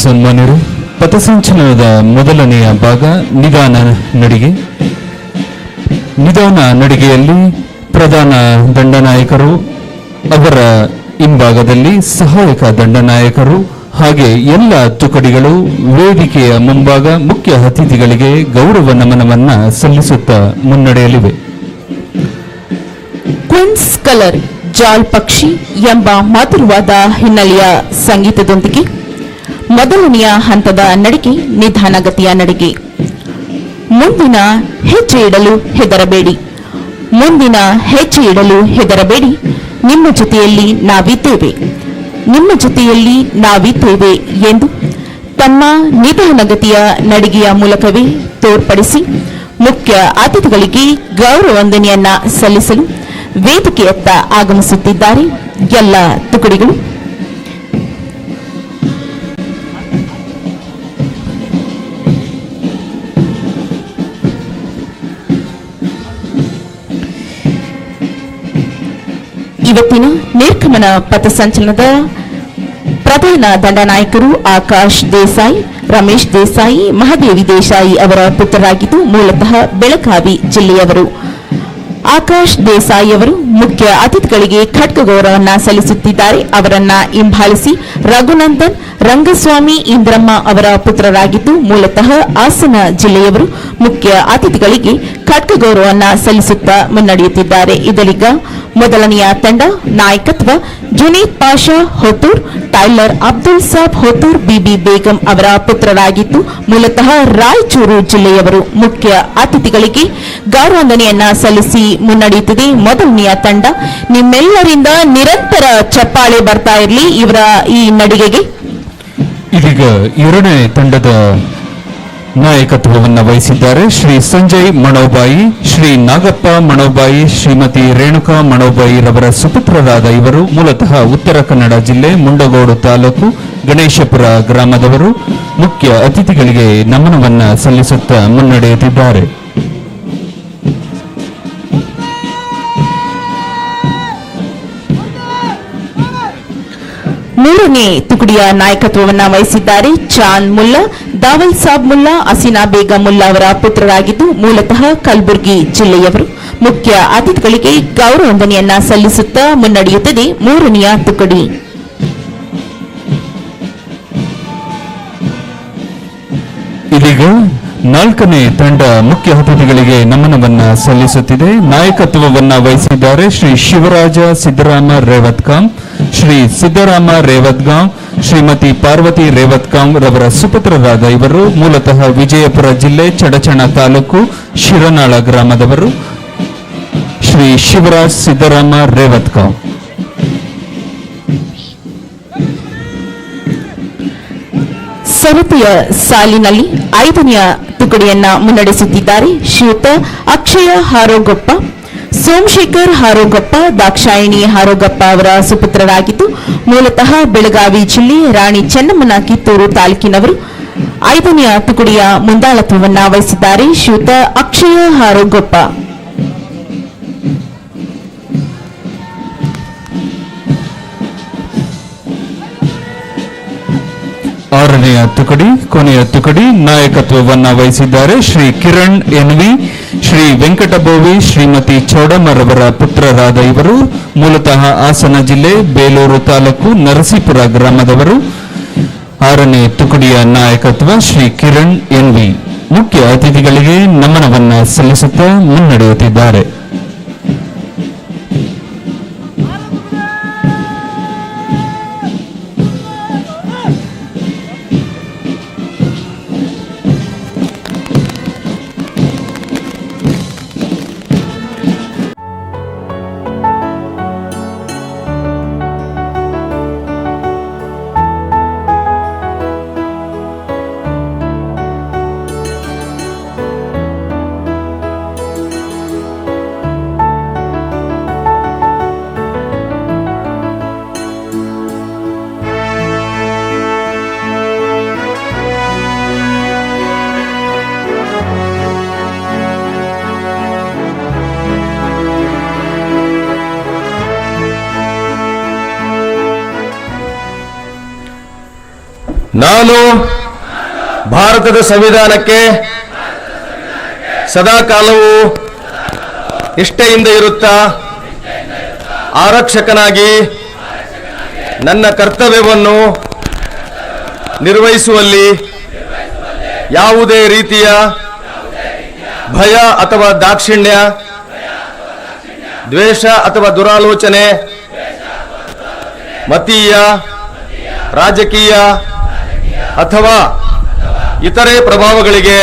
ಸನ್ಮಾನ್ಯರು, ಪಥಸಂಚಲನದ ಮೊದಲನೆಯ ಭಾಗ ನಿಧಾನ ನಡಿಗೆ. ನಿಧಾನ ನಡಿಗೆಯಲ್ಲಿ ಪ್ರಧಾನ ದಂಡನಾಯಕರು, ಅವರ ಹಿಂಭಾಗದಲ್ಲಿ ಸಹಾಯಕ ದಂಡನಾಯಕರು ಹಾಗೆ ಎಲ್ಲ ತುಕಡಿಗಳು ವೇದಿಕೆಯ ಮುಂಭಾಗ ಮುಖ್ಯ ಅತಿಥಿಗಳಿಗೆ ಗೌರವ ನಮನವನ್ನ ಸಲ್ಲಿಸುತ್ತಾ ಮುನ್ನಡೆಯಲಿವೆ. ಕ್ವಿನ್ಸ್ ಕಲರ್ ಜಾಲ್ ಪಕ್ಷಿ ಎಂಬ ಮಧುರವಾದ ಹಿನ್ನೆಲೆಯ ಸಂಗೀತದೊಂದಿಗೆ ಮೊದಲನೆಯ ಹಂತದ ನಡಿಗೆ ನಿಧಾನಗತಿಯ ನಡಿಗೆ. ಮುಂದಿನ ಹೆಜ್ಜೆ ಇಡಲು ಹೆದರಬೇಡಿ, ಮುಂದಿನ ಹೆಜ್ಜೆ ಇಡಲು ಹೆದರಬೇಡಿ, ನಿಮ್ಮ ಜೊತೆಯಲ್ಲಿ ನಾವಿದ್ದೇವೆ, ನಿಮ್ಮ ಜೊತೆಯಲ್ಲಿ ನಾವಿದ್ದೇವೆ ಎಂದು ತಮ್ಮ ನಿಧಾನಗತಿಯ ನಡಿಗೆಯ ಮೂಲಕವೇ ತೋರ್ಪಡಿಸಿ ಮುಖ್ಯ ಅತಿಥಿಗಳಿಗೆ ಗೌರವ ವಂದನೆಯನ್ನ ಸಲ್ಲಿಸಲು ವೇದಿಕೆಯತ್ತ ಆಗಮಿಸುತ್ತಿದ್ದಾರೆ ಎಲ್ಲ ತುಕಡಿಗಳು. ಇವತ್ತಿನ ನಿರ್ಗಮನ ಪಥಸಂಚಲನದ ಪ್ರಧಾನ ದಂಡನಾಯಕರು ಆಕಾಶ್ ದೇಸಾಯಿ, ರಮೇಶ್ ದೇಸಾಯಿ, ಮಹಾದೇವಿ ದೇಸಾಯಿ ಅವರ ಪುತ್ರರಾಗಿದ್ದು ಮೂಲತಃ ಬೆಳಗಾವಿ ಜಿಲ್ಲೆಯವರು. ಆಕಾಶ್ ದೇಸಾಯಿ ಅವರು ಮುಖ್ಯ ಅತಿಥಿಗಳಿಗೆ ಖಡ್ಗ ಗೌರವವನ್ನು ಸಲ್ಲಿಸುತ್ತಿದ್ದಾರೆ. ಅವರನ್ನ ಹಿಂಬಾಲಿಸಿ ರಘುನಂದನ್ ರಂಗಸ್ವಾಮಿ ಇಂದ್ರಮ್ಮ ಅವರ ಪುತ್ರರಾಗಿದ್ದು ಮೂಲತಃ ಹಾಸನ ಜಿಲ್ಲೆಯವರು ಮುಖ್ಯ ಅತಿಥಿಗಳಿಗೆ ಖಡ್ಗ ಗೌರವವನ್ನು ಸಲ್ಲಿಸುತ್ತಾ ಮುನ್ನಡೆಯುತ್ತಿದ್ದಾರೆ. ಇದೀಗ ಮೊದಲನೆಯ ತಂಡ ನಾಯಕತ್ವ ಜುನೀದ್ ಪಾಷಾ ಹೊತೂರ್, ಟೈಲರ್ ಅಬ್ದುಲ್ ಸಾಬ್ ಹೊತೂರ್, ಬಿಬಿ ಬೇಗಂ ಅವರ ಪುತ್ರರಾಗಿದ್ದು ಮೂಲತಃ ರಾಯಚೂರು ಜಿಲ್ಲೆಯವರು ಮುಖ್ಯ ಅತಿಥಿಗಳಿಗೆ ಗೌರವಂದನೆಯನ್ನ ಸಲ್ಲಿಸಿ ಮುನ್ನಡೆಯುತ್ತಿದೆ. ಮೊದಲನೆಯ ತಂಡ, ನಿಮ್ಮೆಲ್ಲರಿಂದ ನಿರಂತರ ಚಪ್ಪಾಳೆ ಬರ್ತಾ ಇರಲಿ ಇವರ ಈ ನಡಿಗೆಗೆ. ಇದೀಗ ಎರಡನೇ ತಂಡದ ನಾಯಕತ್ವವನ್ನು ವಹಿಸಿದ್ದಾರೆ ಶ್ರೀ ಸಂಜಯ್ ಮಣೋಬಾಯಿ, ಶ್ರೀ ನಾಗಪ್ಪ ಮಣೋಬಾಯಿ, ಶ್ರೀಮತಿ ರೇಣುಕಾ ಮಣೋಬಾಯಿ ರವರ ಸುಪುತ್ರರಾದ ಇವರು ಮೂಲತಃ ಉತ್ತರ ಕನ್ನಡ ಜಿಲ್ಲೆ ಮುಂಡಗೋಡು ತಾಲೂಕು ಗಣೇಶಪುರ ಗ್ರಾಮದವರು. ಮುಖ್ಯ ಅತಿಥಿಗಳಿಗೆ ನಮನವನ್ನ ಸಲ್ಲಿಸುತ್ತಾ ಮುನ್ನಡೆಯುತ್ತಿದ್ದಾರೆ. ಮೂರನೇ ತುಕಡಿಯ ನಾಯಕತ್ವವನ್ನು ವಹಿಸಿದ್ದಾರೆ ಚಾಂದ್ ಮುಲ್ಲಾ, ದಾವಲ್ ಸಾಬ್ ಮುಲ್ಲಾ, ಹಸೀನಾ ಬೇಗಂ ಮುಲ್ಲಾ ಅವರ ಪುತ್ರರಾಗಿದ್ದು ಮೂಲತಃ ಕಲಬುರಗಿ ಜಿಲ್ಲೆಯವರು. ಮುಖ್ಯ ಅತಿಥಿಗಳಿಗೆ ಗೌರವ ವಂದನೆಯನ್ನ ಸಲ್ಲಿಸುತ್ತಾ ಮುನ್ನಡೆಯುತ್ತದೆ ಮೂರನೆಯ ತುಕಡಿ. ಇದೀಗ ನಾಲ್ಕನೇ ತಂಡ ಮುಖ್ಯ ಅತಿಥಿಗಳಿಗೆ ನಮನವನ್ನ ಸಲ್ಲಿಸುತ್ತಿದೆ. ನಾಯಕತ್ವವನ್ನ ವಹಿಸಿದ್ದಾರೆ ಶ್ರೀ ಶಿವರಾಜ ಸಿದ್ದರಾಮ ರೇವತ್ಕಾಂ, ಶ್ರೀ ಸಿದ್ದರಾಮ ರೇವತ್ಗಾಂ, ಶ್ರೀಮತಿ ಪಾರ್ವತಿ ರೇವತ್ಕಾಂ ರವರ ಸುಪುತ್ರರಾದ ಇವರು ಮೂಲತಃ ವಿಜಯಪುರ ಜಿಲ್ಲೆ ಚಡಚಣ ತಾಲೂಕು ಶಿರನಾಳ ಗ್ರಾಮದವರು. ಶ್ರೀ ಶಿವರಾಜ್ ಸಿದ್ದರಾಮ ರೇವತ್ಕಾಂ. ಸರತಿಯ ಸಾಲಿನಲ್ಲಿ ಐದನೆಯ ತುಕಡಿಯನ್ನ ಮುನ್ನಡೆಸುತ್ತಿದ್ದಾರೆ ಶ್ರೀಯುತ ಅಕ್ಷಯ ಹಾರೋಗೊಪ್ಪ, ಸೋಮಶೇಖರ್ ಹಾರೋಗೊಪ್ಪ, ದಾಕ್ಷಾಯಿಣಿ ಹಾರೋಗೊಪ್ಪ ಅವರ ಸುಪುತ್ರರಾಗಿದ್ದು ಮೂಲತಃ ಬೆಳಗಾವಿ ಜಿಲ್ಲೆ ರಾಣಿ ಚೆನ್ನಮ್ಮನ ಕಿತ್ತೂರು ತಾಲೂಕಿನವರು. ಐದನೆಯ ತುಕಡಿಯ ಮುಂದಾಳತ್ವವನ್ನು ವಹಿಸಿದ್ದಾರೆ ಶ್ರೀಯುತ ಅಕ್ಷಯ ಹಾರೋಗೊಪ್ಪ. ಆರನೆಯ ತುಕಡಿ ಕೊನೆಯ ತುಕಡಿ ನಾಯಕತ್ವವನ್ನ ವಹಿಸಿದ್ದಾರೆ ಶ್ರೀ ಕಿರಣ್ ಎನ್ವಿ, ಶ್ರೀ ವೆಂಕಟಬೋವಿ, ಶ್ರೀಮತಿ ಚೌಡಮ್ಮರವರ ಪುತ್ರರಾದ ಇವರು ಮೂಲತಃ ಹಾಸನ ಜಿಲ್ಲೆ ಬೇಲೂರು ತಾಲೂಕು ನರಸೀಪುರ ಗ್ರಾಮದವರು. ಆರನೇ ತುಕಡಿಯ ನಾಯಕತ್ವ ಶ್ರೀ ಕಿರಣ್ ಎನ್ವಿ. ಮುಖ್ಯ ಅತಿಥಿಗಳಿಗೆ ನಮನವನ್ನ ಸಲ್ಲಿಸುತ್ತಾ ಮುನ್ನಡೆಯುತ್ತಿದ್ದಾರೆ. ನಾನು ಭಾರತದ ಸಂವಿಧಾನಕ್ಕೆ ಸದಾಕಾಲವೂ ನಿಷ್ಠೆಯಿಂದ ಇರುತ್ತಾ ಆರಕ್ಷಕನಾಗಿ ನನ್ನ ಕರ್ತವ್ಯವನ್ನು ನಿರ್ವಹಿಸುವಲ್ಲಿ ಯಾವುದೇ ರೀತಿಯ ಭಯ ಅಥವಾ ದಾಕ್ಷಿಣ್ಯ, ದ್ವೇಷ ಅಥವಾ ದುರಾಲೋಚನೆ, ಮತೀಯ, ರಾಜಕೀಯ ಅಥವಾ ಇತರೆ ಪ್ರಭಾವಗಳಿಗೆ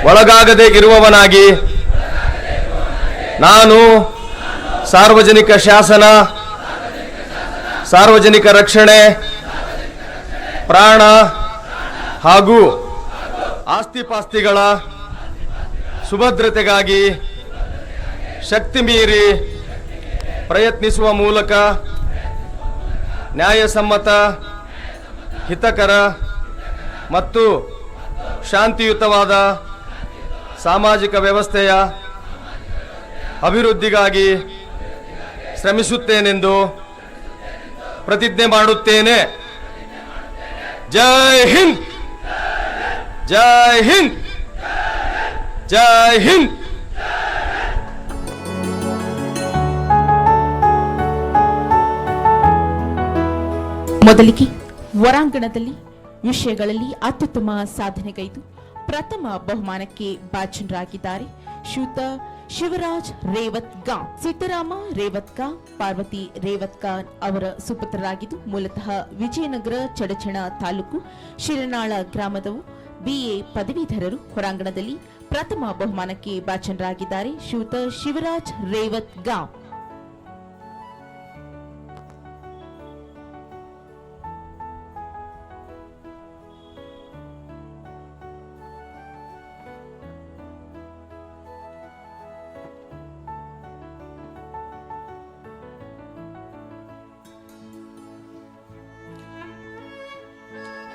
ಒಳಗಾಗದೇ ಇರುವವನಾಗಿ ನಾನು ಸಾರ್ವಜನಿಕ ಶಾಸನ, ಸಾರ್ವಜನಿಕ ರಕ್ಷಣೆ, ಪ್ರಾಣ ಹಾಗೂ ಆಸ್ತಿಪಾಸ್ತಿಗಳ ಸುಭದ್ರತೆಗಾಗಿ ಶಕ್ತಿ ಮೀರಿ ಪ್ರಯತ್ನಿಸುವ ಮೂಲಕ ನ್ಯಾಯಸಮ್ಮತ, ಹಿತಕರ ಮತ್ತು ಶಾಂತಿಯುತವಾದ ಸಾಮಾಜಿಕ ವ್ಯವಸ್ಥೆಯ ಅಭಿವೃದ್ಧಿಗಾಗಿ ಶ್ರಮಿಸುತ್ತೇನೆಂದು ಪ್ರತಿಜ್ಞೆ ಮಾಡುತ್ತೇನೆ. ಜೈ ಹಿಂದ್, ಜೈ ಹಿಂದ್, ಜೈ ಹಿಂದ್. ಮೊದಲಿಗೆ ಹೊರಾಂಗಣದಲ್ಲಿ ವಿಷಯಗಳಲ್ಲಿ ಅತ್ಯುತ್ತಮ ಸಾಧನೆಗೈದು ಪ್ರಥಮ ಬಹುಮಾನಕ್ಕೆ ಭಾಜನರಾಗಿದ್ದಾರೆ ಶ್ರೀಯುತ ಶಿವರಾಜ್ ರೇವತ್ಗಾಂ, ಸಿದ್ದರಾಮ ರೇವತ್ಗಾಂ, ಪಾರ್ವತಿ ರೇವತ್ಗಾಂ ಅವರ ಸುಪುತ್ರರಾಗಿದ್ದು ಮೂಲತಃ ವಿಜಯನಗರ ಚಡಚಣ ತಾಲೂಕು ಶಿರನಾಳ ಗ್ರಾಮದವು. ಬಿಎ ಪದವೀಧರರು. ಹೊರಾಂಗಣದಲ್ಲಿ ಪ್ರಥಮ ಬಹುಮಾನಕ್ಕೆ ಭಾಜನರಾಗಿದ್ದಾರೆ ಶ್ರೀಯುತ ಶಿವರಾಜ್ ರೇವತ್ಗಾಂ.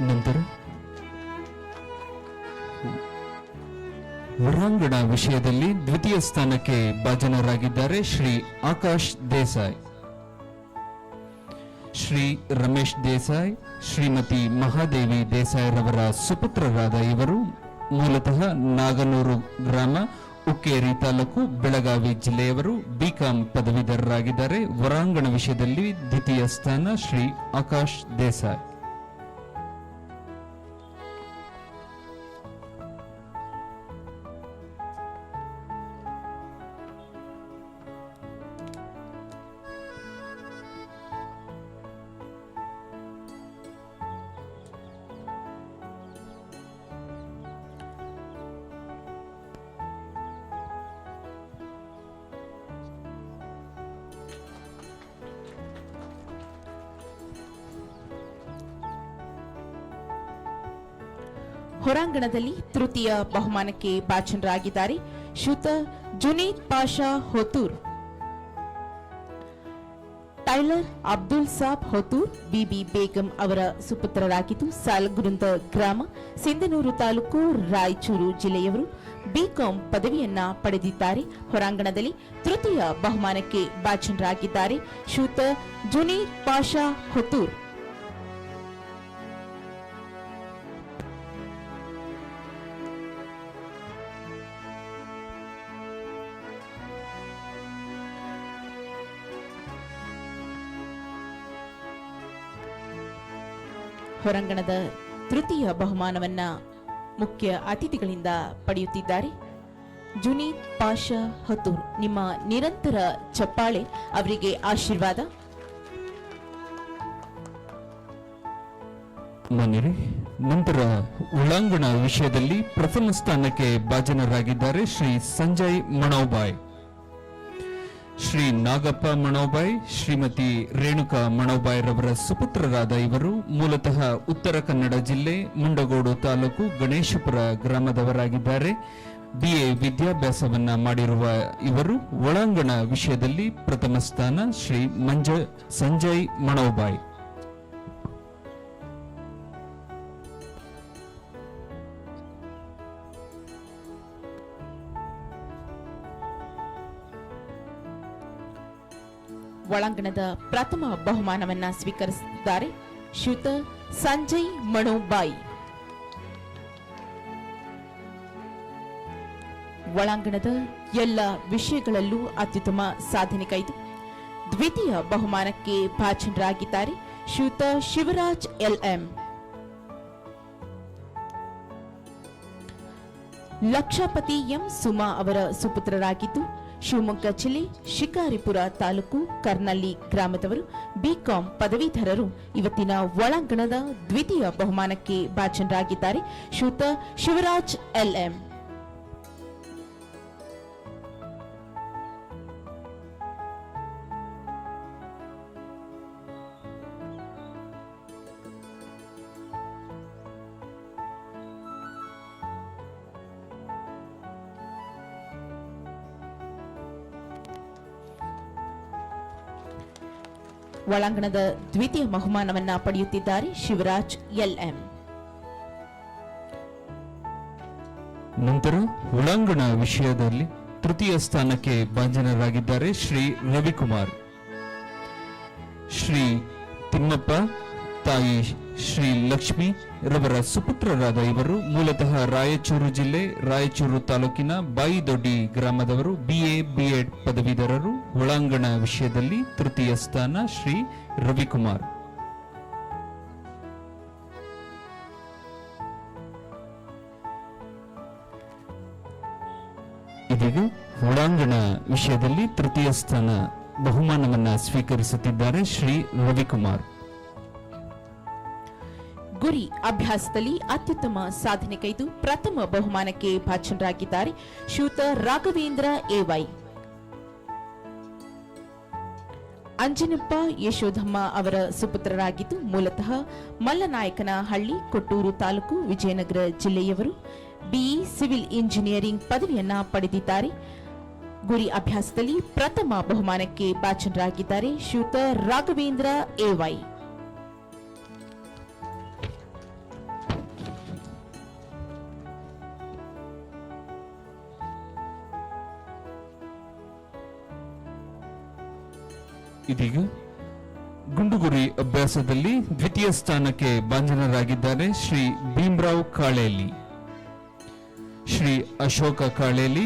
ನಂತರ ಹೊರಾಂಗಣ ವಿಷಯದಲ್ಲಿ ದ್ವಿತೀಯ ಸ್ಥಾನಕ್ಕೆ ಭಾಜನರಾಗಿದ್ದಾರೆ ಶ್ರೀ ಆಕಾಶ್ ದೇಸಾಯಿ, ಶ್ರೀ ರಮೇಶ್ ದೇಸಾಯಿ, ಶ್ರೀಮತಿ ಮಹಾದೇವಿ ದೇಸಾಯಿರವರ ಸುಪುತ್ರರಾದ ಇವರು ಮೂಲತಃ ನಾಗನೂರು ಗ್ರಾಮ, ಉಕ್ಕೇರಿ ತಾಲೂಕು, ಬೆಳಗಾವಿ ಜಿಲ್ಲೆಯವರು. ಬಿಕಾಂ ಪದವೀಧರರಾಗಿದ್ದಾರೆ. ಹೊರಾಂಗಣ ವಿಷಯದಲ್ಲಿ ದ್ವಿತೀಯ ಸ್ಥಾನ ಶ್ರೀ ಆಕಾಶ್ ದೇಸಾಯಿ. ಹೊರಾಂಗಣದಲ್ಲಿ ತೃತೀಯ ಬಹುಮಾನಕ್ಕೆ ಭಾಜನರಾಗಿದ್ದಾರೆ ಶ್ರೀಯುತ ಜುನೀದ್ ಪಾಷಾ ಹೊತೂರ್, ಟೈಲರ್ ಅಬ್ದುಲ್ ಸಾಬ್ ಹೊತೂರ್, ಬಿಬಿ ಬೇಗಂ ಅವರ ಸುಪುತ್ರರಾಗಿದ್ದು ಸಾಲಗುರುಂದ ಗ್ರಾಮ, ಸಿಂಧನೂರು ತಾಲೂಕು, ರಾಯಚೂರು ಜಿಲ್ಲೆಯವರು. ಬಿಕಾಂ ಪದವಿಯನ್ನ ಪಡೆದಿದ್ದಾರೆ. ಹೊರಾಂಗಣದಲ್ಲಿ ತೃತೀಯ ಬಹುಮಾನಕ್ಕೆ ಭಾಜನರಾಗಿದ್ದಾರೆ ಶ್ರೀಯುತ ಜುನೀದ್ ಪಾಷಾ ಹೊತೂರ್. ಹೊರಾಂಗಣದ ತೃತೀಯ ಬಹುಮಾನವನ್ನ ಮುಖ್ಯ ಅತಿಥಿಗಳಿಂದ ಪಡೆಯುತ್ತಿದ್ದಾರೆ ಜುನೀದ್ ಪಾಷಾ ಹತೂರ್. ನಿಮ್ಮ ನಿರಂತರ ಚಪ್ಪಾಳೆ ಅವರಿಗೆ ಆಶೀರ್ವಾದ. ಮನೆರೆ ನಂತರ ಒಳಾಂಗಣ ವಿಷಯದಲ್ಲಿ ಪ್ರಥಮ ಸ್ಥಾನಕ್ಕೆ ಭಾಜನರಾಗಿದ್ದಾರೆ ಶ್ರೀ ಸಂಜಯ್ ಮಣೋಬಾಯ್, ಶ್ರೀ ನಾಗಪ್ಪ ಮಣೋಬಾಯ್, ಶ್ರೀಮತಿ ರೇಣುಕಾ ಮಣೋಬಾಯ್ ರವರ ಸುಪುತ್ರರಾದ ಇವರು ಮೂಲತಃ ಉತ್ತರ ಕನ್ನಡ ಜಿಲ್ಲೆ, ಮುಂಡಗೋಡು ತಾಲೂಕು, ಗಣೇಶಪುರ ಗ್ರಾಮದವರಾಗಿದ್ದಾರೆ. ಬಿಎ ವಿದ್ಯಾಭ್ಯಾಸವನ್ನ ಮಾಡಿರುವ ಇವರು ಒಳಾಂಗಣ ವಿಷಯದಲ್ಲಿ ಪ್ರಥಮ ಸ್ಥಾನ ಶ್ರೀ ಸಂಜಯ್ ಮಣೋಬಾಯ್. ಒಳಾಂಗಣದ ಪ್ರಥಮ ಬಹುಮಾನವನ್ನ ಸ್ವೀಕರಿಸಿದ್ದಾರೆ ಶ್ರೀಯುತ ಸಂಜಯ್ ಮಣೋಬಾಯಿ. ಒಳಾಂಗಣದ ಎಲ್ಲ ವಿಷಯಗಳಲ್ಲೂ ಅತ್ಯುತ್ತಮ ಸಾಧನೆಗೈದು ದ್ವಿತೀಯ ಬಹುಮಾನಕ್ಕೆ ಭಾಜನರಾಗಿದ್ದಾರೆ ಶ್ರೀಯುತ ಶಿವರಾಜ್ ಎಲ್ಎಂ. ಲಕ್ಷಪತಿ ಎಂ ಸುಮಾ ಅವರ ಸುಪುತ್ರರಾಗಿದ್ದು ಶಿವಮೊಗ್ಗ ಜಿಲ್ಲೆ ಶಿಕಾರಿಪುರ ತಾಲೂಕು ಕರ್ನಳ್ಳಿ ಗ್ರಾಮದವರು ಬಿಕಾಂ ಪದವೀಧರರು ಇವತ್ತಿನ ಒಳಾಂಗಣದ ದ್ವಿತೀಯ ಬಹುಮಾನಕ್ಕೆ ಭಾಜನರಾಗಿದ್ದಾರೆ ಶ್ರೀಯುತ ಶಿವರಾಜ್ ಎಲ್ಎಂ. ಒಳಾಂಗಣದ ದ್ವಿತೀಯ ಬಹುಮಾನವನ್ನ ಪಡೆಯುತ್ತಿದ್ದಾರೆ ಶಿವರಾಜ್ ಎಲ್ಎಂ. ನಂತರ ಒಳಾಂಗಣ ವಿಷಯದಲ್ಲಿ ತೃತೀಯ ಸ್ಥಾನಕ್ಕೆ ಭಾಜನರಾಗಿದ್ದಾರೆ ಶ್ರೀ ರವಿಕುಮಾರ್. ಶ್ರೀ ತಿಮ್ಮಪ್ಪ, ತಾಯಿ ಶ್ರೀ ಲಕ್ಷ್ಮಿ ರವರ ಸುಪುತ್ರರಾದ ಇವರು ಮೂಲತಃ ರಾಯಚೂರು ಜಿಲ್ಲೆ ರಾಯಚೂರು ತಾಲೂಕಿನ ಬಾಯಿದೊಡ್ಡಿ ಗ್ರಾಮದವರು. ಬಿಎ ಬಿಎಡ್ ಪದವೀಧರರು. ಒಳಾಂಗಣ ವಿಷಯದಲ್ಲಿ ತೃತೀಯ ಸ್ಥಾನ ಶ್ರೀ ರವಿಕುಮಾರ್. ಇದೀಗ ಒಳಾಂಗಣ ವಿಷಯದಲ್ಲಿ ತೃತೀಯ ಸ್ಥಾನ ಬಹುಮಾನವನ್ನ ಸ್ವೀಕರಿಸುತ್ತಿದ್ದಾರೆ ಶ್ರೀ ರವಿಕುಮಾರ್. ಗುರಿ ಅಭ್ಯಾಸದಲ್ಲಿ ಅತ್ಯುತ್ತಮ ಸಾಧನೆಗೈದು ಪ್ರಥಮ ಬಹುಮಾನಕ್ಕೆ ಭಾಜನರಾಗಿದ್ದಾರೆ ಶ್ರೀಯುತ ರಾಘವೇಂದ್ರ ಎವೈ. ಅಂಜನಪ್ಪ ಯಶೋಧಮ್ಮ ಅವರ ಸುಪುತ್ರರಾಗಿದ್ದು ಮೂಲತಃ ಮಲ್ಲನಾಯಕನಹಳ್ಳಿ ಕೊಟ್ಟೂರು ತಾಲೂಕು ವಿಜಯನಗರ ಜಿಲ್ಲೆಯವರು. ಬಿಇ ಸಿವಿಲ್ ಇಂಜಿನಿಯರಿಂಗ್ ಪದವಿಯನ್ನ ಪಡೆದಿದ್ದಾರೆ. ಗುರಿ ಅಭ್ಯಾಸದಲ್ಲಿ ಪ್ರಥಮ ಬಹುಮಾನಕ್ಕೆ ಭಾಜನರಾಗಿದ್ದಾರೆ ಶ್ರೀಯುತ ರಾಘವೇಂದ್ರ ಎವೈ. ಇದೀಗ ಗುಂಡುಗುರಿ ಅಭ್ಯಾಸದಲ್ಲಿ ದ್ವಿತೀಯ ಸ್ಥಾನಕ್ಕೆ ಭಾಜನರಾಗಿದ್ದಾರೆ ಶ್ರೀ ಭೀಮರಾವ್ ಕಾಳೇಲಿ. ಶ್ರೀ ಅಶೋಕ ಕಾಳೇಲಿ,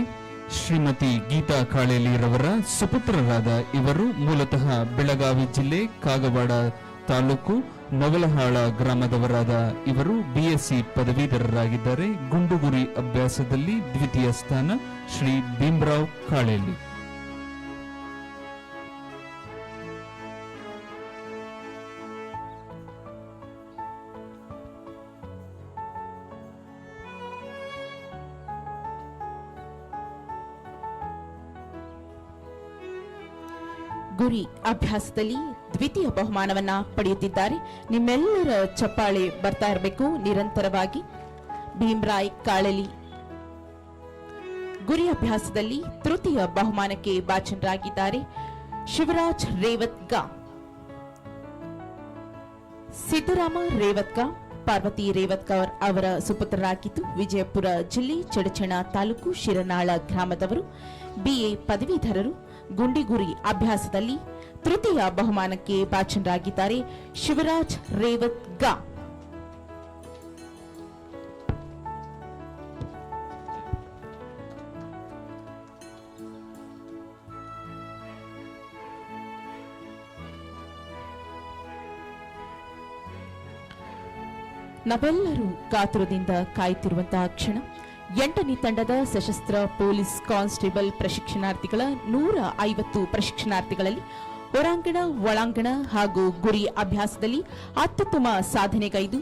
ಶ್ರೀಮತಿ ಗೀತಾ ಕಾಳೇಲಿ ರವರ ಸುಪುತ್ರರಾದ ಇವರು ಮೂಲತಃ ಬೆಳಗಾವಿ ಜಿಲ್ಲೆ ಕಾಗವಾಡ ತಾಲೂಕು ನವಲಹಾಳ ಗ್ರಾಮದವರಾದ ಇವರು ಬಿಎಸ್ಸಿ ಪದವೀಧರರಾಗಿದ್ದಾರೆ. ಗುಂಡುಗುರಿ ಅಭ್ಯಾಸದಲ್ಲಿ ದ್ವಿತೀಯ ಸ್ಥಾನ ಶ್ರೀ ಭೀಮರಾವ್ ಕಾಳೇಲಿ. ಗುರಿ ಅಭ್ಯಾಸದಲ್ಲಿ ದ್ವಿತೀಯ ಬಹುಮಾನವನ್ನ ಪಡೆಯುತ್ತಿದ್ದಾರೆ. ನಿಮ್ಮೆಲ್ಲರ ಚಪ್ಪಾಳೆ ಬರ್ತಾ ಇರಬೇಕು ನಿರಂತರವಾಗಿ. ಭೀಮರಾಯ್ ಕಾಳಲಿ ಗುರಿ ಅಭ್ಯಾಸದಲ್ಲಿ ತೃತೀಯ ಬಹುಮಾನಕ್ಕೆ ಭಾಜನರಾಗಿದ್ದಾರೆ ಶಿವರಾಜ್ ರೇವತ್ಗಾ. ಸಿದ್ದರಾಮ ರೇವತ್ಗಾ, ಪಾರ್ವತಿ ರೇವತ್ಕಾ ಅವರ ಸುಪುತ್ರರಾಗಿದ್ದು ವಿಜಯಪುರ ಜಿಲ್ಲೆ ಚಡಚಣ ತಾಲೂಕು ಶಿರನಾಳ ಗ್ರಾಮದವರು. ಬಿಎ ಪದವೀಧರರು. ಗುಂಡಿಗುರಿ ಅಭ್ಯಾಸದಲ್ಲಿ ತೃತೀಯ ಬಹುಮಾನಕ್ಕೆ ಭಾಜನರಾಗಿದ್ದಾರೆ ಶಿವರಾಜ್ ರೇವತ್ಗಾ. ನಾವೆಲ್ಲರೂ ಕಾತುರದಿಂದ ಕಾಯುತ್ತಿರುವಂತಹ ಕ್ಷಣ. 8ನೇ ತಂಡದ ಸಶಸ್ತ್ರ ಪೊಲೀಸ್ ಕಾನ್ಸ್ಟೇಬಲ್ ಪ್ರಶಿಕ್ಷಣಾರ್ಥಿಗಳ 150 ಪ್ರಶಿಕ್ಷಣಾರ್ಥಿಗಳಲ್ಲಿ ಹೊರಾಂಗಣ, ಒಳಾಂಗಣ ಹಾಗೂ ಗುರಿ ಅಭ್ಯಾಸದಲ್ಲಿ ಅತ್ಯುತ್ತಮ ಸಾಧನೆಗೈದು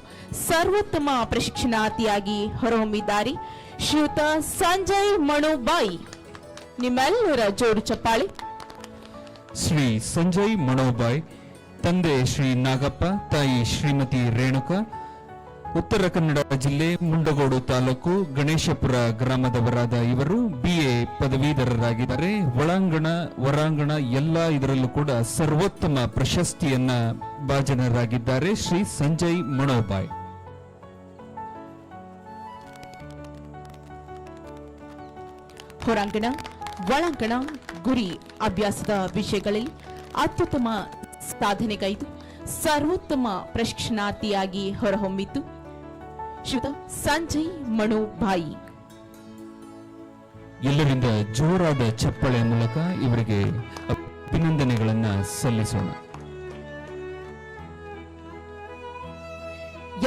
ಸರ್ವೋತ್ತಮ ಪ್ರಶಿಕ್ಷಣಾರ್ಥಿಯಾಗಿ ಹೊರಹೊಮ್ಮಿದ್ದಾರೆ ಶ್ರೀಯುತ ಸಂಜಯ್ ಮಣೋಬಾಯಿ. ನಿಮ್ಮೆಲ್ಲರ ಜೋಡು ಚಪ್ಪಾಳೆ. ಶ್ರೀ ಸಂಜಯ್ ಮಣೋಬಾಯ್, ತಂದೆ ಶ್ರೀ ನಾಗಪ್ಪ, ತಾಯಿ ಶ್ರೀಮತಿ ರೇಣುಕಾ, ಉತ್ತರ ಕನ್ನಡ ಜಿಲ್ಲೆ ಮುಂಡಗೋಡು ತಾಲೂಕು ಗಣೇಶಪುರ ಗ್ರಾಮದವರಾದ ಇವರು ಬಿಎ ಪದವೀಧರರಾಗಿದ್ದಾರೆ. ಒಳಾಂಗಣ, ಹೊರಾಂಗಣ ಎಲ್ಲ ಇದರಲ್ಲೂ ಕೂಡ ಸರ್ವೋತ್ತಮ ಪ್ರಶಸ್ತಿಯನ್ನ ಭಾಜನರಾಗಿದ್ದಾರೆ ಶ್ರೀ ಸಂಜಯ್ ಮಣೋಬಾಯ್. ಹೊರಾಂಗಣ, ಒಳಾಂಗಣ, ಗುರಿ ಅಭ್ಯಾಸದ ವಿಷಯಗಳಲ್ಲಿ ಅತ್ಯುತ್ತಮ ಸಾಧನೆಗೈದು ಸರ್ವೋತ್ತಮ ಪ್ರಶಿಕ್ಷಣಾರ್ಥಿಯಾಗಿ ಹೊರಹೊಮ್ಮಿದ್ದು ಶ್ರೀಯುತ ಸಂಜಯ್ ಮಣೋಬಾಯಿ. ಎಲ್ಲರಿಂದ ಜೋರಾದ ಚಪ್ಪಳೆಯ ಮೂಲಕ ಇವರಿಗೆ ಅಭಿನಂದನೆಗಳನ್ನು ಸಲ್ಲಿಸೋಣ.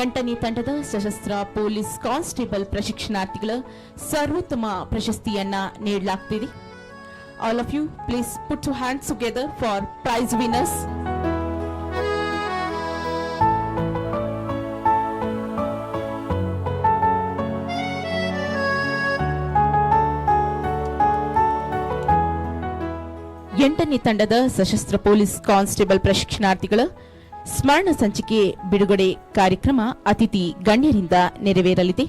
8ನೇ ತಂಡದ ಸಶಸ್ತ್ರ ಪೊಲೀಸ್ ಕಾನ್ಸ್ಟೇಬಲ್ ಪ್ರಶಿಕ್ಷಣಾರ್ಥಿಗಳ ಸರ್ವೋತ್ತಮ ಪ್ರಶಸ್ತಿಯನ್ನ ನೀಡಲಾಗುತ್ತಿದೆ. All of you please put you hands together for prize winners. ಎಂಟನೇ ತಂಡದ ಸಶಸ್ತ್ರ ಪೊಲೀಸ್ ಕಾನ್ಸ್ಟೇಬಲ್ ಪ್ರಶಿಕ್ಷಣಾರ್ಥಿಗಳ ಸ್ಮರಣ ಸಂಚಿಕೆ ಬಿಡುಗಡೆ ಕಾರ್ಯಕ್ರಮ ಅತಿಥಿ ಗಣ್ಯರಿಂದ ನೆರವೇರಲಿದೆ.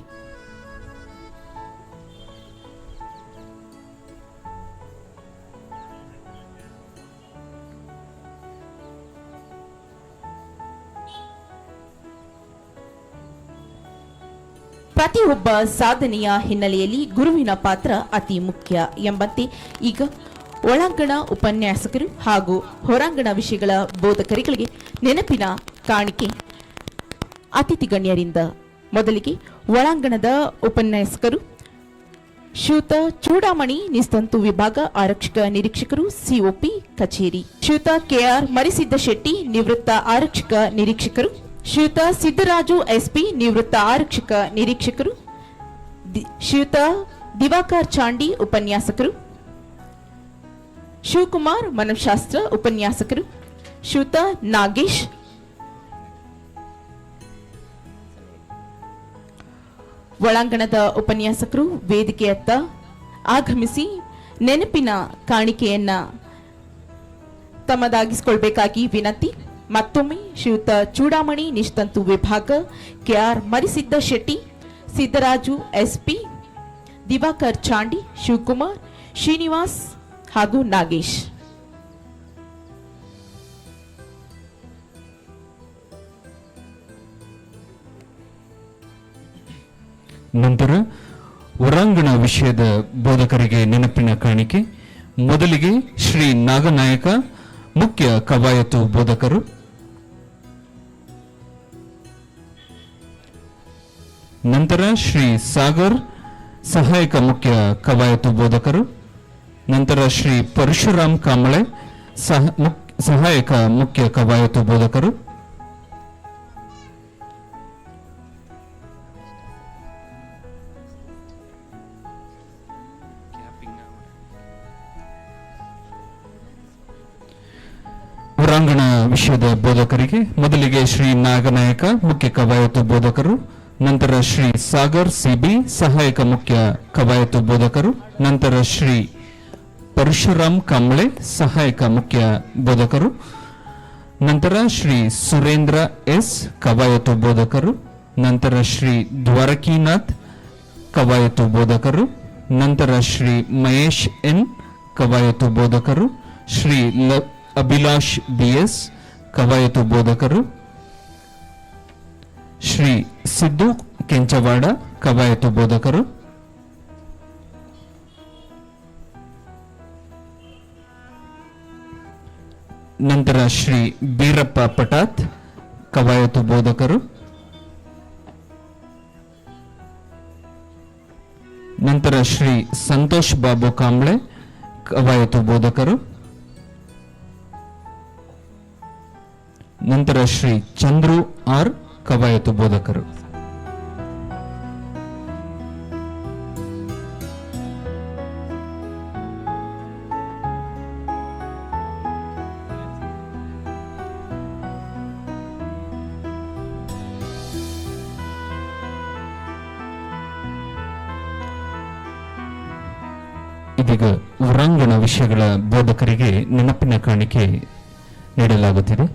ಪ್ರತಿಯೊಬ್ಬ ಸಾಧನೆಯ ಹಿನ್ನೆಲೆಯಲ್ಲಿ ಗುರುವಿನ ಪಾತ್ರ ಅತಿ ಮುಖ್ಯ ಎಂಬಂತೆ ಈಗ ಒಳಾಂಗಣ ಉಪನ್ಯಾಸಕರು ಹಾಗೂ ಹೊರಾಂಗಣ ವಿಷಯಗಳ ಬೋಧಕರಿಗೆ ನೆನಪಿನ ಕಾಣಿಕೆ ಅತಿಥಿ ಗಣ್ಯರಿಂದ. ಮೊದಲಿಗೆ ಒಳಾಂಗಣದ ಉಪನ್ಯಾಸಕರು ಶ್ರೀಯುತ ಚೂಡಾಮಣಿ ನಿಸ್ತಂತು ವಿಭಾಗ ಆರಕ್ಷಕ ನಿರೀಕ್ಷಕರು ಸಿಒಪಿ ಕಚೇರಿ, ಶ್ರೀಯುತ ಕೆಆರ್ ಮರಿಸಿದ್ದ ಶೆಟ್ಟಿ ನಿವೃತ್ತ ಆರಕ್ಷಕ ನಿರೀಕ್ಷಕರು, ಶ್ರೀಯುತ ಸಿದ್ದರಾಜು ಎಸ್ಪಿ ನಿವೃತ್ತ ಆರಕ್ಷಕ ನಿರೀಕ್ಷಕರು, ಶ್ರೀಯುತ ದಿವಾಕರ್ ಚಾಂಡಿ ಉಪನ್ಯಾಸಕರು, ಶಿವಕುಮಾರ್ ಮನಃಶಾಸ್ತ್ರ ಉಪನ್ಯಾಸಕರು, ಶ್ರೀಯುತ ನಾಗೇಶ್, ಒಳಾಂಗಣದ ಉಪನ್ಯಾಸಕರು ವೇದಿಕೆಯತ್ತ ಆಗಮಿಸಿ ನೆನಪಿನ ಕಾಣಿಕೆಯನ್ನ ತಮ್ಮದಾಗಿಸಿಕೊಳ್ಳಬೇಕಾಗಿ ವಿನಂತಿ. ಮತ್ತೊಮ್ಮೆ ಶ್ರೀಯುತ ಚೂಡಾಮಣಿ ನಿಸ್ತಂತು ವಿಭಾಗ, ಕೆಆರ್ ಮರಿಸಿದ್ದ ಶೆಟ್ಟಿ, ಸಿದ್ದರಾಜು ಎಸ್ಪಿ, ದಿವಾಕರ್ ಚಾಂಡಿ, ಶಿವಕುಮಾರ್, ಶ್ರೀನಿವಾಸ್ ಹಾಗೂ ನಾಗೇಶ್. ನಂತರ ಹೊರಾಂಗಣ ವಿಷಯದ ಬೋಧಕರಿಗೆ ನೆನಪಿನ ಕಾಣಿಕೆ. ಮೊದಲಿಗೆ ಶ್ರೀ ನಾಗನಾಯಕ ಮುಖ್ಯ ಕವಾಯತು ಬೋಧಕರು, ನಂತರ ಶ್ರೀ ಸಾಗರ್ ಸಹಾಯಕ ಮುಖ್ಯ ಕವಾಯತು ಬೋಧಕರು, ನಂತರ ಶ್ರೀ ಪರಶುರಾಮ್ ಕಾಂಬಳೆ ಸಹಾಯಕ ಮುಖ್ಯ ಕವಾಯತು ಬೋಧಕರು, ಹೊರಾಂಗಣ ವಿಷಯದ ಬೋಧಕರಿಗೆ ಮೊದಲಿಗೆ ಶ್ರೀ ನಾಗನಾಯಕ ಮುಖ್ಯ ಕವಾಯತು ಬೋಧಕರು, ನಂತರ ಶ್ರೀ ಸಾಗರ್ ಸಿಬಿ ಸಹಾಯಕ ಮುಖ್ಯ ಕವಾಯತು ಬೋಧಕರು, ನಂತರ ಶ್ರೀ ಪರಶುರಾಮ್ ಕಾಂಬಳೆ ಸಹಾಯಕ ಮುಖ್ಯ ಬೋಧಕರು, ನಂತರ ಶ್ರೀ ಸುರೇಂದ್ರ ಎಸ್ ಕವಾಯತು ಬೋಧಕರು, ನಂತರ ಶ್ರೀ ದ್ವಾರಕೀನಾಥ್ ಕವಾಯತು ಬೋಧಕರು, ನಂತರ ಶ್ರೀ ಮಹೇಶ್ ಎನ್ ಕವಾಯತು ಬೋಧಕರು, ಶ್ರೀ ಅಭಿಲಾಷ್ ಬಿಎಸ್ ಕವಾಯತು ಬೋಧಕರು, ಶ್ರೀ ಸಿದ್ದು ಕೆಂಚವಾಡ ಕವಾಯತು ಬೋಧಕರು, ನಂತರ ಶ್ರೀ ಬೀರಪ್ಪ ಪಟಾತ್ ಕವಾಯತು ಬೋಧಕರು, ನಂತರ ಶ್ರೀ ಸಂತೋಷ್ ಬಾಬು ಕಾಂಬ್ಳೆ ಕವಾಯತು ಬೋಧಕರು, ನಂತರ ಶ್ರೀ ಚಂದ್ರು ಆರ್ ಕವಾಯತು ಬೋಧಕರು. ಇದೀಗ ಹೊರಾಂಗಣ ವಿಷಯಗಳ ಬೋಧಕರಿಗೆ ನೆನಪಿನ ಕಾಣಿಕೆ ನೀಡಲಾಗುತ್ತಿದೆ.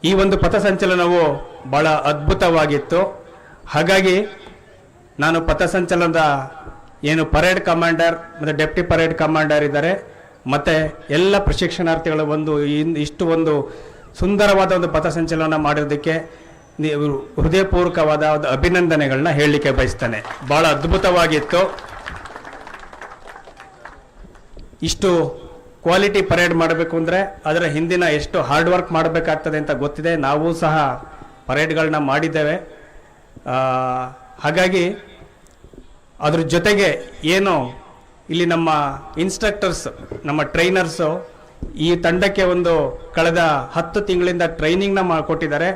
ಈ ಒಂದು ಪಥಸಂಚಲನವು ಬಹಳ ಅದ್ಭುತವಾಗಿತ್ತು. ಹಾಗಾಗಿ ನಾನು ಪಥಸಂಚಲನದ ಏನು ಪರೇಡ್ ಕಮಾಂಡರ್ ಮತ್ತು ಡೆಪ್ಟಿ ಪರೇಡ್ ಕಮಾಂಡರ್ ಇದ್ದಾರೆ ಮತ್ತು ಎಲ್ಲ ಪ್ರಶಿಕ್ಷಣಾರ್ಥಿಗಳ ಇಷ್ಟು ಒಂದು ಸುಂದರವಾದ ಒಂದು ಪಥಸಂಚಲನ ಮಾಡಿರೋದಕ್ಕೆ ನೀವು ಹೃದಯಪೂರ್ವಕವಾದ ಒಂದು ಅಭಿನಂದನೆಗಳನ್ನ ಹೇಳಲಿಕ್ಕೆ ಬಯಸ್ತೇನೆ. ಭಾಳ ಅದ್ಭುತವಾಗಿತ್ತು. ಇಷ್ಟು ಕ್ವಾಲಿಟಿ ಪರೇಡ್ ಮಾಡಬೇಕು ಅಂದರೆ ಅದರ ಹಿಂದಿನ ಎಷ್ಟು ಹಾರ್ಡ್ ವರ್ಕ್ ಮಾಡಬೇಕಾಗ್ತದೆ ಅಂತ ಗೊತ್ತಿದೆ. ನಾವು ಸಹ ಪರೇಡ್ಗಳನ್ನ ಮಾಡಿದ್ದೇವೆ. ಹಾಗಾಗಿ ಅದ್ರ ಜೊತೆಗೆ ಏನು ಇಲ್ಲಿ ನಮ್ಮ ಇನ್ಸ್ಟ್ರಕ್ಟರ್ಸ್, ನಮ್ಮ ಟ್ರೈನರ್ಸು ಈ ತಂಡಕ್ಕೆ ಒಂದು ಕಳೆದ 10 ತಿಂಗಳಿಂದ ಟ್ರೈನಿಂಗ್ನ ಕೊಟ್ಟಿದ್ದಾರೆ.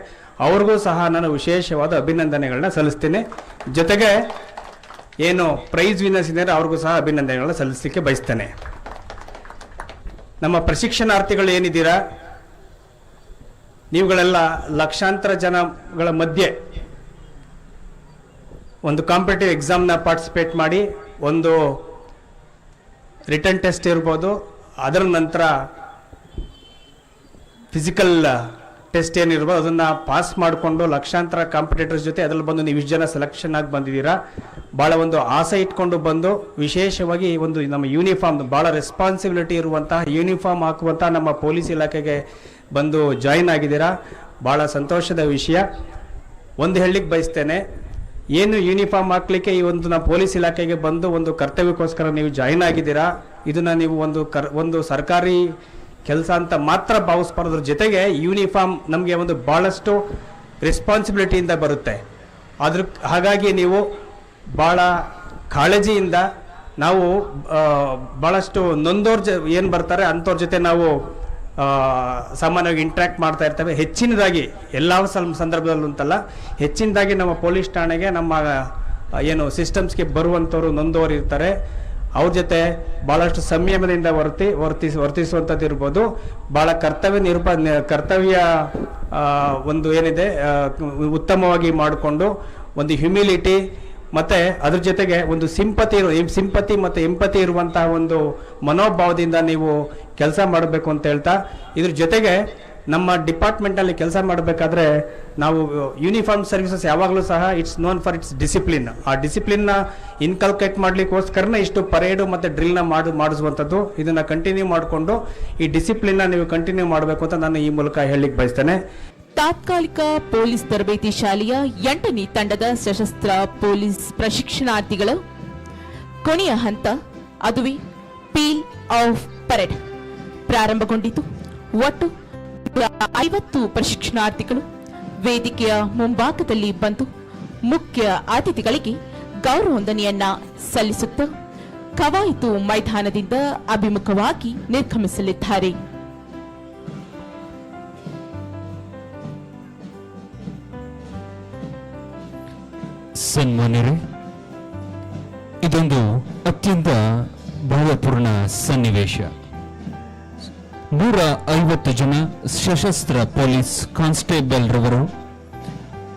ಅವ್ರಿಗೂ ಸಹ ನಾನು ವಿಶೇಷವಾದ ಅಭಿನಂದನೆಗಳನ್ನ ಸಲ್ಲಿಸ್ತೀನಿ. ಜೊತೆಗೆ ಏನು ಪ್ರೈಸ್ ವಿನ್ನರ್ಸ್ ಇದ್ದಾರೆ ಅವ್ರಿಗೂ ಸಹ ಅಭಿನಂದನೆಗಳನ್ನ ಸಲ್ಲಿಸಲಿಕ್ಕೆ ಬಯಸ್ತೇನೆ. ನಮ್ಮ ಪ್ರಶಿಕ್ಷಣಾರ್ಥಿಗಳು ಏನಿದ್ದೀರಾ, ನೀವುಗಳೆಲ್ಲ ಲಕ್ಷಾಂತರ ಜನಗಳ ಮಧ್ಯೆ ಒಂದು ಕಾಂಪಿಟೇಟಿವ್ ಎಕ್ಸಾಮ್ನ ಪಾರ್ಟಿಸಿಪೇಟ್ ಮಾಡಿ, ಒಂದು ರಿಟರ್ನ್ ಟೆಸ್ಟ್ ಇರ್ಬೋದು, ಅದರ ನಂತರ ಫಿಸಿಕಲ್ ಟೆಸ್ಟ್ ಏನಿರ್ಬೋದು ಅದನ್ನು ಪಾಸ್ ಮಾಡಿಕೊಂಡು ಲಕ್ಷಾಂತರ ಕಾಂಪಿಟೇಟರ್ಸ್ ಜೊತೆ ಅದರಲ್ಲಿ ಬಂದು ನೀವು ಇಷ್ಟು ಜನ ಸೆಲೆಕ್ಷನ್ ಆಗಿ ಬಂದಿದ್ದೀರಾ. ಭಾಳ ಒಂದು ಆಸೆ ಇಟ್ಕೊಂಡು ಬಂದು ವಿಶೇಷವಾಗಿ ಒಂದು ನಮ್ಮ ಯೂನಿಫಾರ್ಮ್, ಭಾಳ ರೆಸ್ಪಾನ್ಸಿಬಿಲಿಟಿ ಇರುವಂತಹ ಯೂನಿಫಾರ್ಮ್ ಹಾಕುವಂಥ ನಮ್ಮ ಪೊಲೀಸ್ ಇಲಾಖೆಗೆ ಬಂದು ಜಾಯಿನ್ ಆಗಿದ್ದೀರಾ. ಭಾಳ ಸಂತೋಷದ ವಿಷಯ. ಒಂದು ಹೇಳಲಿಕ್ಕೆ ಬಯಸ್ತೇನೆ, ಏನು ಯೂನಿಫಾರ್ಮ್ ಹಾಕ್ಲಿಕ್ಕೆ ಈ ಒಂದು ನಾವು ಪೊಲೀಸ್ ಇಲಾಖೆಗೆ ಬಂದು ಒಂದು ಕರ್ತವ್ಯಕ್ಕೋಸ್ಕರ ನೀವು ಜಾಯಿನ್ ಆಗಿದ್ದೀರಾ. ಇದನ್ನು ನೀವು ಒಂದು ಸರ್ಕಾರಿ ಕೆಲಸ ಅಂತ ಮಾತ್ರ ಭಾವಿಸ್ಬಾರ್ದ್ರ ಜೊತೆಗೆ ಯೂನಿಫಾರ್ಮ್ ನಮಗೆ ಒಂದು ಭಾಳಷ್ಟು ರೆಸ್ಪಾನ್ಸಿಬಿಲಿಟಿಯಿಂದ ಬರುತ್ತೆ. ಹಾಗಾಗಿ ನೀವು ಭಾಳ ಕಾಳಜಿಯಿಂದ ನಾವು ಭಾಳಷ್ಟು ನೊಂದೋರ್ ಏನು ಬರ್ತಾರೆ ಅಂಥವ್ರ ಜೊತೆ ನಾವು ಸಾಮಾನ್ಯವಾಗಿ ಇಂಟ್ರ್ಯಾಕ್ಟ್ ಮಾಡ್ತಾ ಇರ್ತೇವೆ. ಹೆಚ್ಚಿನದಾಗಿ ಎಲ್ಲ ಸಂದರ್ಭದಲ್ಲೂ ಅಂತಲ್ಲ, ಹೆಚ್ಚಿನದಾಗಿ ನಮ್ಮ ಪೊಲೀಸ್ ಠಾಣೆಗೆ ನಮ್ಮ ಏನು ಸಿಸ್ಟಮ್ಸ್ಗೆ ಬರುವಂಥವ್ರು ನೊಂದವರು ಇರ್ತಾರೆ. ಅವ್ರ ಜೊತೆ ಭಾಳಷ್ಟು ಸಂಯಮದಿಂದ ವರ್ತಿಸುವಂಥದ್ದು ಇರ್ಬೋದು. ಭಾಳ ಕರ್ತವ್ಯ ಒಂದು ಏನಿದೆ ಉತ್ತಮವಾಗಿ ಮಾಡಿಕೊಂಡು ಒಂದು ಹ್ಯುಮಿಲಿಟಿ ಮತ್ತು ಅದ್ರ ಜೊತೆಗೆ ಒಂದು ಸಿಂಪತಿ ಮತ್ತು ಎಂಪತಿ ಇರುವಂತಹ ಒಂದು ಮನೋಭಾವದಿಂದ ನೀವು ಕೆಲಸ ಮಾಡಬೇಕು ಅಂತ ಹೇಳ್ತಾ, ಇದ್ರ ಜೊತೆಗೆ ನಮ್ಮ ಡಿಪಾರ್ಟ್ಮೆಂಟಲ್ಲಿ ಕೆಲಸ ಮಾಡಬೇಕಾದ್ರೆ ನಾವು ಯೂನಿಫಾರ್ಮ್ ಸರ್ವಿಸಸ್ ಯಾವಾಗಲೂ ಸಹ it's known for it's discipline. ಆ ಡಿಸಿಪ್ಲಿನ್ನ ಇನ್ಕಲ್ಕೇಟ್ ಮಾಡಲಿಕ್ಕೋಸ್ಕರನೇ ಇಷ್ಟು ಪರೇಡು ಮತ್ತು ಡ್ರಿಲ್ನ ಮಾಡಿಸುವಂಥದ್ದು. ಇದನ್ನು ಕಂಟಿನ್ಯೂ ಮಾಡಿಕೊಂಡು ಈ ಡಿಸಿಪ್ಲಿನ್ನ ನೀವು ಕಂಟಿನ್ಯೂ ಮಾಡಬೇಕು ಅಂತ ನಾನು ಈ ಮೂಲಕ ಹೇಳಲಿಕ್ಕೆ ಬಯಸ್ತೇನೆ. ತಾತ್ಕಾಲಿಕ ಪೊಲೀಸ್ ತರಬೇತಿ ಶಾಲೆಯ 8ನೇ ತಂಡದ ಸಶಸ್ತ್ರ ಪೊಲೀಸ್ ಪ್ರಶಿಕ್ಷಣಾರ್ಥಿಗಳ ಕೊನೆಯ ಹಂತ, ಅದುವೇ ಪೀಲ್ ಆಫ್ ಪರೇಡ್ ಪ್ರಾರಂಭಗೊಂಡಿತು. ಒಟ್ಟು 50 ಪ್ರಶಿಕ್ಷಣಾರ್ಥಿಗಳು ವೇದಿಕೆಯ ಮುಂಭಾಗದಲ್ಲಿ ಬಂದು ಮುಖ್ಯ ಅತಿಥಿಗಳಿಗೆ ಗೌರವವಂದನೆಯನ್ನ ಸಲ್ಲಿಸುತ್ತಾ ಕವಾಯಿತು ಮೈದಾನದಿಂದ ಅಭಿಮುಖವಾಗಿ ನಿರ್ಗಮಿಸಲಿದ್ದಾರೆ. ಸನ್ಮಾನ್ಯರೇ, ಇದೊಂದು ಅತ್ಯಂತ ಭಾವಪೂರ್ಣ ಸನ್ನಿವೇಶ. 150 ಜನ ಸಶಸ್ತ್ರ ಪೊಲೀಸ್ ಕಾನ್ಸ್ಟೇಬಲ್ ರವರು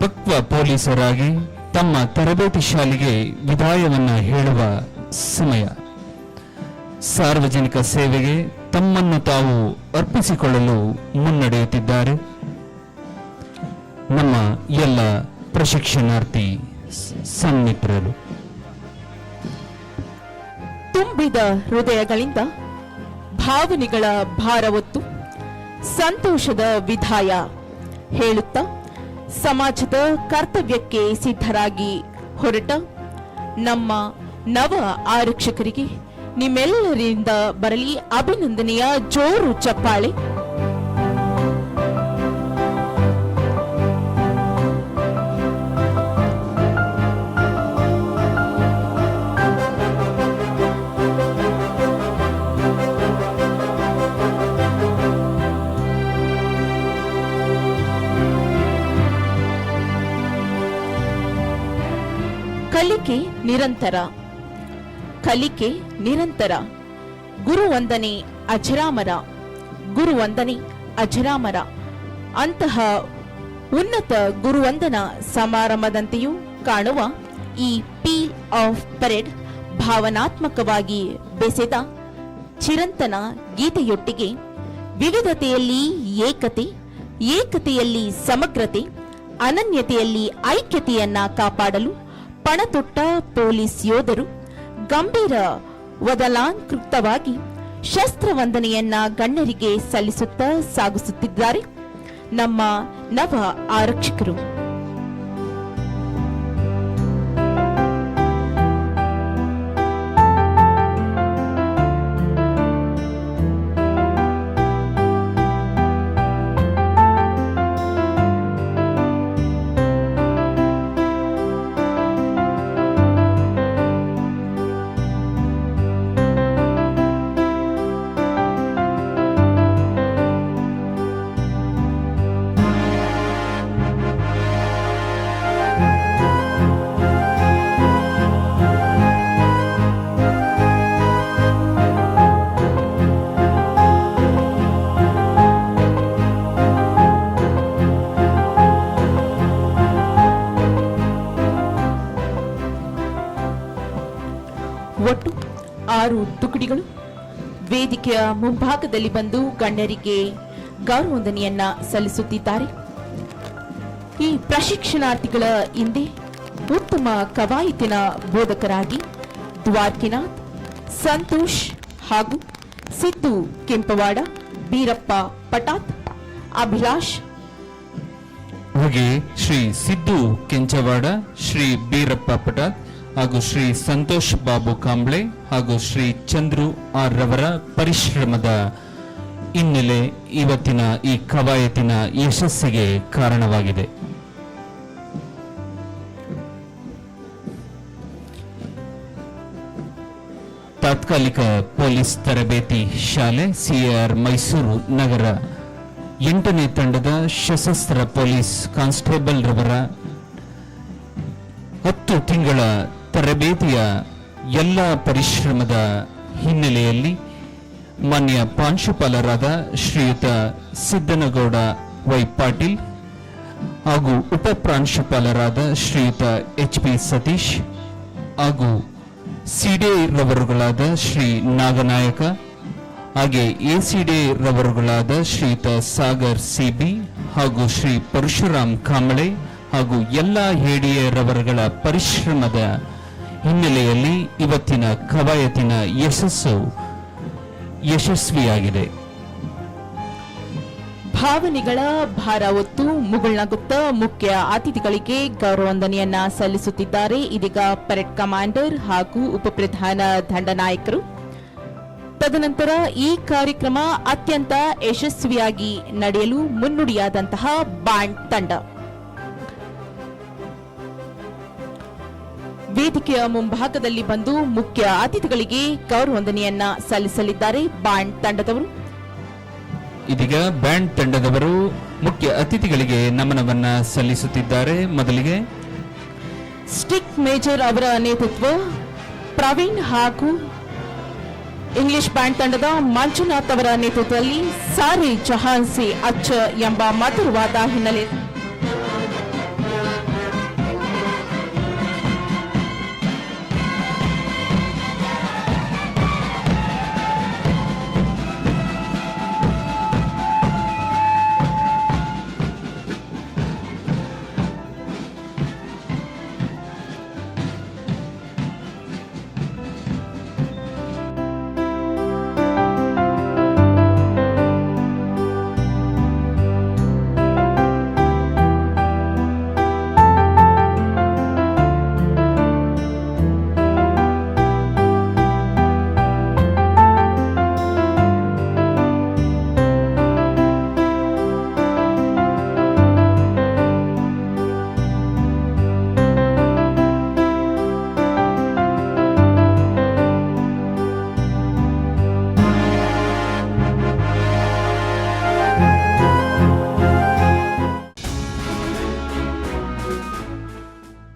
ಪಕ್ವ ಪೊಲೀಸರಾಗಿ ತಮ್ಮ ತರಬೇತಿ ಶಾಲೆಗೆ ವಿದಾಯವನ್ನ ಹೇಳುವ ಸಮಯ. ಸಾರ್ವಜನಿಕ ಸೇವೆಗೆ ತಮ್ಮನ್ನು ತಾವು ಅರ್ಪಿಸಿಕೊಳ್ಳಲು ಮುನ್ನಡೆಯುತ್ತಿದ್ದಾರೆ ನಮ್ಮ ಎಲ್ಲ ಪ್ರಶಿಕ್ಷಣಾರ್ಥಿ ಸನ್ಮಿತ್ರರು. ತುಂಬಿದ ಹೃದಯಗಳಿಂದ ಭಾವನೆಗಳ ಭಾರ ಹೊತ್ತು ಸಂತೋಷದ ವಿದಾಯ ಹೇಳುತ್ತಾ ಸಮಾಜದ ಕರ್ತವ್ಯಕ್ಕೆ ಸಿದ್ಧರಾಗಿ ಹೊರಟ ನಮ್ಮ ನವ ಆರಕ್ಷಕರಿಗೆ ನಿಮ್ಮೆಲ್ಲರಿಂದ ಬರಲಿ ಅಭಿನಂದನೆಯ ಜೋರು ಚಪ್ಪಾಳೆ. ಕಲಿಕೆ ನಿರಂತರ, ಕಲಿಕೆ ನಿರಂತರ. ಗುರುವಂದನೆ ಅಜರಾಮರ, ಗುರುವಂದನೆ ಅಜರಾಮರ. ಅಂತಹ ಉನ್ನತ ಗುರುವಂದನಾ ಸಮಾರಂಭದಂತೆಯೂ ಕಾಣುವ ಈ ಪೀಲ್ ಆಫ್ ಪರೇಡ್ ಭಾವನಾತ್ಮಕವಾಗಿ ಬೆಸೆದ ಚಿರಂತನ ಗೀತೆಯೊಟ್ಟಿಗೆ ವಿವಿಧತೆಯಲ್ಲಿ ಏಕತೆ, ಏಕತೆಯಲ್ಲಿ ಸಮಗ್ರತೆ, ಅನನ್ಯತೆಯಲ್ಲಿ ಐಕ್ಯತೆಯನ್ನ ಕಾಪಾಡಲು ಪಣತೊಟ್ಟ ಪೊಲೀಸ್ ಯೋಧರು ಗಂಭೀರ ವದಲಾಂಕೃತವಾಗಿ ಶಸ್ತ್ರವಂದನೆಯನ್ನ ಗಣ್ಯರಿಗೆ ಸಲ್ಲಿಸುತ್ತಾ ಸಾಗಿಸುತ್ತಿದ್ದಾರೆ ನಮ್ಮ ನವ ಆರಕ್ಷಕರು. ಒಟ್ಟು 6 ತುಕಡಿಗಳು ವೇದಿಕೆಯ ಮುಂಭಾಗದಲ್ಲಿ ಬಂದು ಗಣ್ಯರಿಗೆ ಗೌರವವಂದನೆಯನ್ನ ಸಲ್ಲಿಸುತ್ತಿದ್ದಾರೆ. ಈ ಪ್ರಶಿಕ್ಷಣಾರ್ಥಿಗಳ ಹಿಂದೆ ಉತ್ತಮ ಕವಾಯತಿನ ಬೋಧಕರಾಗಿ ದ್ವಾರಕಿನಾಥ್, ಸಂತೋಷ್ ಹಾಗೂ ಸಿದ್ದು ಕೆಂಪವಾಡ, ಬೀರಪ್ಪ ಪಟಾತ್, ಅಭಿಲಾಷ್ ಹಾಗೆ ಶ್ರೀ ಸಿದ್ದು ಕೆಂಚವಾಡ, ಶ್ರೀ ಬೀರಪ್ಪ ಪಟಾತ್ ಹಾಗೂ ಶ್ರೀ ಸಂತೋಷ್ ಬಾಬು ಕಾಂಬ್ಳೆ ಹಾಗೂ ಶ್ರೀ ಚಂದ್ರು ಆರ್ ರವರ ಪರಿಶ್ರಮದ ಹಿನ್ನೆಲೆ ಇವತ್ತಿನ ಈ ಕವಾಯತಿನ ಯಶಸ್ಸಿಗೆ ಕಾರಣವಾಗಿದೆ. ತಾತ್ಕಾಲಿಕ ಪೊಲೀಸ್ ತರಬೇತಿ ಶಾಲೆ ಸಿಆರ್ ಮೈಸೂರು ನಗರ 8ನೇ ತಂಡದ ಸಶಸ್ತ್ರ ಪೊಲೀಸ್ ಕಾನ್ಸ್ಟೇಬಲ್ ರವರ 10 ತಿಂಗಳ ತರಬೇತಿಯ ಎಲ್ಲ ಪರಿಶ್ರಮದ ಹಿನ್ನೆಲೆಯಲ್ಲಿ ಮಾನ್ಯ ಪ್ರಾಂಶುಪಾಲರಾದ ಶ್ರೀಯುತ ಸಿದ್ದನಗೌಡ ವೈ ಪಾಟೀಲ್ ಹಾಗೂ ಉಪ ಪ್ರಾಂಶುಪಾಲರಾದ ಶ್ರೀಯುತ ಎಚ್.ಪಿ. ಸತೀಶ್ ಹಾಗೂ ಸಿಡೆ ರವರುಗಳಾದ ಶ್ರೀ ನಾಗನಾಯಕ ಹಾಗೆ ಎಸಿಡೆ ರವರುಗಳಾದ ಶ್ರೀಯುತ ಸಾಗರ್ ಸಿಬಿ ಹಾಗೂ ಶ್ರೀ ಪರಶುರಾಮ್ ಕಾಂಬಳೆ ಹಾಗೂ ಎಲ್ಲ ಹೇಡಿಯ ರವರುಗಳ ಪರಿಶ್ರಮದ ಹಿನ್ನೆಲೆಯಲ್ಲಿ ಇವತ್ತಿನ ಕವಾಯತಿನ ಯಶಸ್ವಿಯಾಗಿದೆ. ಭಾವನೆಗಳ ಭಾರ ಹೊತ್ತು ಮುಗುಳ್ನಗುತ್ತಾ ಮುಖ್ಯ ಅತಿಥಿಗಳಿಗೆ ಗೌರವವಂದನೆಯನ್ನ ಸಲ್ಲಿಸುತ್ತಿದ್ದಾರೆ. ಇದೀಗ ಪರೇಡ್ ಕಮಾಂಡರ್ ಹಾಗೂ ಉಪಪ್ರಧಾನ ದಂಡನಾಯಕರು. ತದನಂತರ ಈ ಕಾರ್ಯಕ್ರಮ ಅತ್ಯಂತ ಯಶಸ್ವಿಯಾಗಿ ನಡೆಯಲು ಮುನ್ನುಡಿಯಾದಂತಹ ಬ್ಯಾಂಡ್ ತಂಡ ವೇದಿಕೆಯ ಮುಂಭಾಗದಲ್ಲಿ ಬಂದು ಮುಖ್ಯ ಅತಿಥಿಗಳಿಗೆ ಗೌರವವಂದನೆಯನ್ನ ಸಲ್ಲಿಸಲಿದ್ದಾರೆ. ಬ್ಯಾಂಡ್ ತಂಡದವರು ಇದೀಗ ಬ್ಯಾಂಡ್ ತಂಡದವರು ಮುಖ್ಯ ಅತಿಥಿಗಳಿಗೆ ನಮನವನ್ನ ಸಲ್ಲಿಸುತ್ತಿದ್ದಾರೆ. ಮೊದಲಿಗೆ ಸ್ಟಿಕ್ ಮೇಜರ್ ಅವರ ನೇತೃತ್ವ ಪ್ರವೀಣ್ ಹಾಗೂ ಇಂಗ್ಲಿಷ್ ಬ್ಯಾಂಡ್ ತಂಡದ ಮಂಜುನಾಥ್ ಅವರ ನೇತೃತ್ವದಲ್ಲಿ ಸಾರೆ ಜಹಾನ್ ಸೆ ಅಚ್ಚ ಎಂಬ ಮಧುರವಾದ ಹಿನ್ನೆಲೆ